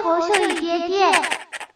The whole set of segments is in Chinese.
咳嗽一点点，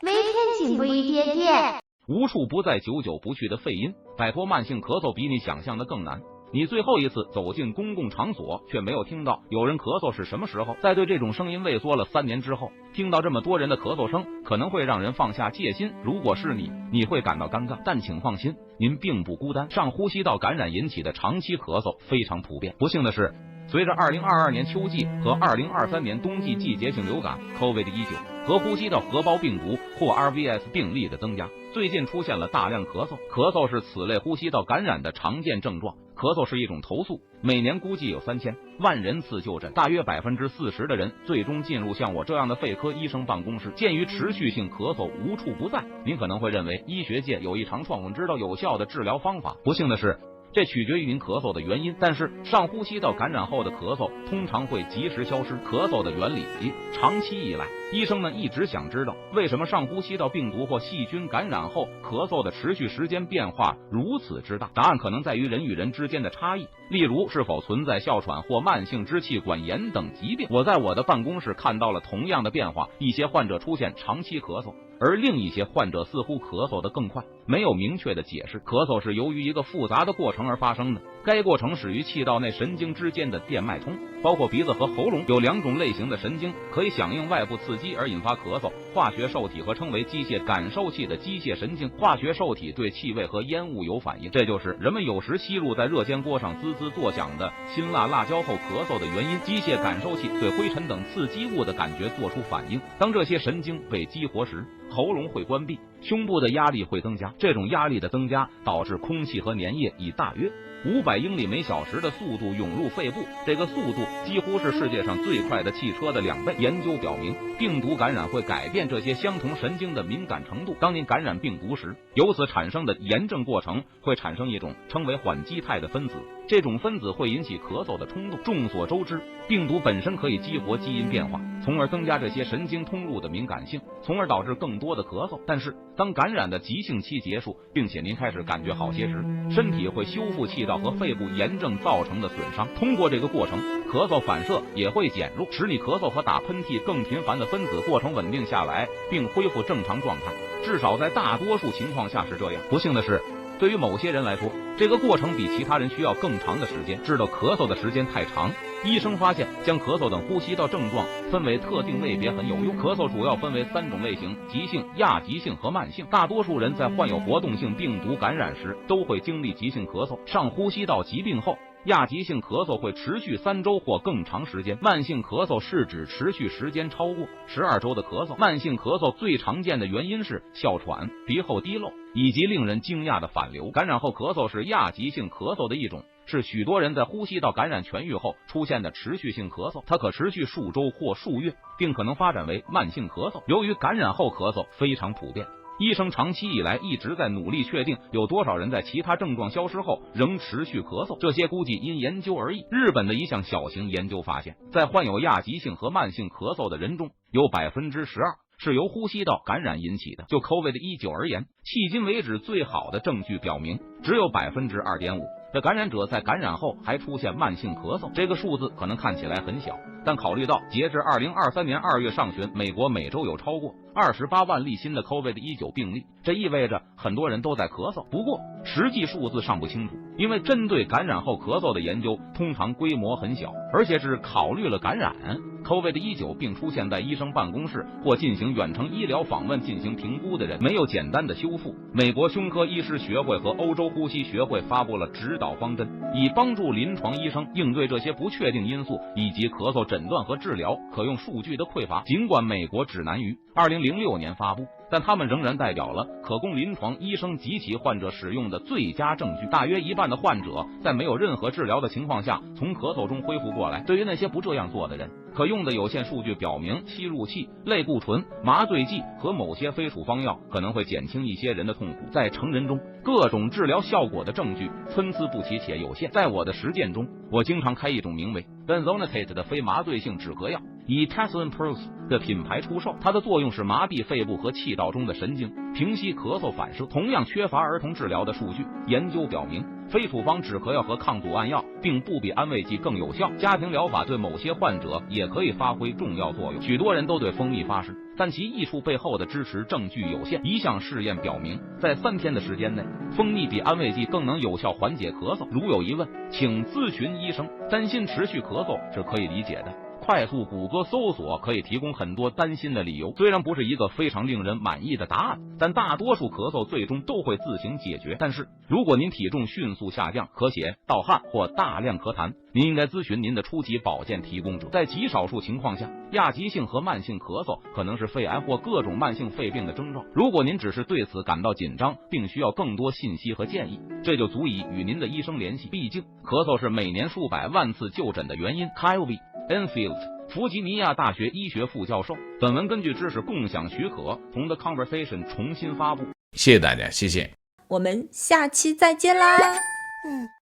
每天进步一点点。无处不在、久久不去的肺音，摆脱慢性咳嗽比你想象的更难。你最后一次走进公共场所，却没有听到有人咳嗽是什么时候？在对这种声音畏缩了3年之后，听到这么多人的咳嗽声，可能会让人放下戒心。如果是你会感到尴尬，但请放心，您并不孤单。上呼吸道感染引起的长期咳嗽非常普遍。不幸的是，随着2022年秋季和2023年冬季季节性流感 COVID-19 和呼吸道合胞病毒或 RVS 病例的增加，最近出现了大量咳嗽。咳嗽是此类呼吸道感染的常见症状。咳嗽是一种投诉，每年估计有3000万人次就诊，大约40%的人最终进入像我这样的肺科医生办公室。鉴于持续性咳嗽无处不在，您可能会认为医学界有一长创知道有效的治疗方法。不幸的是，这取决于您咳嗽的原因，但是上呼吸道感染后的咳嗽通常会及时消失。咳嗽的原理，长期以来，医生们一直想知道为什么上呼吸道病毒或细菌感染后咳嗽的持续时间变化如此之大。答案可能在于人与人之间的差异，例如是否存在哮喘或慢性支气管炎等疾病。我在我的办公室看到了同样的变化，一些患者出现长期咳嗽，而另一些患者似乎咳嗽得更快，没有明确的解释。咳嗽是由于一个复杂的过程而发生的，该过程始于气道内神经之间的电脉通，包括鼻子和喉咙。有2种类型的神经可以响应外部刺激而引发咳嗽，化学受体和称为机械感受器的机械神经。化学受体对气味和烟雾有反应，这就是人们有时吸入在热煎锅上滋滋作响的辛辣辣椒后咳嗽的原因。机械感受器对灰尘等刺激物的感觉做出反应，当这些神经被激活时，喉咙会关闭，胸部的压力会增加，这种压力的增加导致空气和粘液以大约500英里每小时的速度涌入肺部，这个速度几乎是世界上最快的汽车的2倍。研究表明，病毒感染会改变这些相同神经的敏感程度。当您感染病毒时，由此产生的炎症过程会产生一种称为缓激肽的分子，这种分子会引起咳嗽的冲动。众所周知，病毒本身可以激活基因变化，从而增加这些神经通路的敏感性，从而导致更多的咳嗽。但是当感染的急性期结束，并且您开始感觉好些时，身体会修复气道和肺部炎症造成的损伤。通过这个过程，咳嗽反射也会减弱，使你咳嗽和打喷嚏更频繁的分子过程稳定下来，并恢复正常状态。至少在大多数情况下是这样。不幸的是，对于某些人来说，这个过程比其他人需要更长的时间。知道咳嗽的时间太长，医生发现将咳嗽等呼吸道症状分为特定类别很有用。咳嗽主要分为3种类型：急性、亚急性和慢性。大多数人在患有活动性病毒感染时都会经历急性咳嗽。上呼吸道疾病后，亚急性咳嗽会持续3周或更长时间，慢性咳嗽是指持续时间超过12周的咳嗽。慢性咳嗽最常见的原因是哮喘、鼻后滴漏以及令人惊讶的反流。感染后咳嗽是亚急性咳嗽的一种，是许多人在呼吸道感染痊愈后出现的持续性咳嗽，它可持续数周或数月，并可能发展为慢性咳嗽。由于感染后咳嗽非常普遍，医生长期以来一直在努力确定有多少人在其他症状消失后仍持续咳嗽，这些估计因研究而异。日本的一项小型研究发现，在患有亚急性和慢性咳嗽的人中，有12%是由呼吸道感染引起的。就 COVID-19 而言，迄今为止最好的证据表明，只有2.5%的感染者在感染后还出现慢性咳嗽。这个数字可能看起来很小，但考虑到截至2023年2月上旬，美国每周有超过28万例新的 COVID-19 病例，这意味着很多人都在咳嗽。不过实际数字尚不清楚，因为针对感染后咳嗽的研究通常规模很小，而且只考虑了感染COVID-19 并出现在医生办公室或进行远程医疗访问进行评估的人，没有简单的修复。美国胸科医师学会和欧洲呼吸学会发布了指导方针，以帮助临床医生应对这些不确定因素以及咳嗽诊断和治疗可用数据的匮乏。尽管美国指南于2006年发布，但他们仍然代表了可供临床医生及其患者使用的最佳证据。大约1半的患者在没有任何治疗的情况下从咳嗽中恢复过来。对于那些不这样做的人，可用的有限数据表明，吸入器、类固醇、麻醉剂和某些非处方药可能会减轻一些人的痛苦。在成人中，各种治疗效果的证据参差不齐且有限。在我的实践中，我经常开一种名为 Benzonatate 的非麻醉性止咳药，以 Tassin Pros 的品牌出售。它的作用是麻痹肺部和气道中的神经，平息咳嗽反射。同样缺乏儿童治疗的数据。研究表明，非处方止咳药和抗组胺药并不比安慰剂更有效，家庭疗法对某些患者也可以发挥重要作用。许多人都对蜂蜜发誓，但其益处背后的支持证据有限。一项试验表明，在3天的时间内，蜂蜜比安慰剂更能有效缓解咳嗽。如有疑问，请咨询医生。担心持续咳嗽是可以理解的。快速谷歌搜索可以提供很多担心的理由，虽然不是一个非常令人满意的答案，但大多数咳嗽最终都会自行解决。但是如果您体重迅速下降、咳血、盗汗或大量咳痰，您应该咨询您的初级保健提供者。在极少数情况下，亚急性和慢性咳嗽可能是肺癌或各种慢性肺病的征兆。如果您只是对此感到紧张，并需要更多信息和建议，这就足以与您的医生联系。毕竟，咳嗽是每年数百万次就诊的原因。Kyle Enfield， 弗吉尼亚大学医学副教授。本文根据知识共享许可从 The Conversation 重新发布。谢谢大家，谢谢。我们下期再见啦。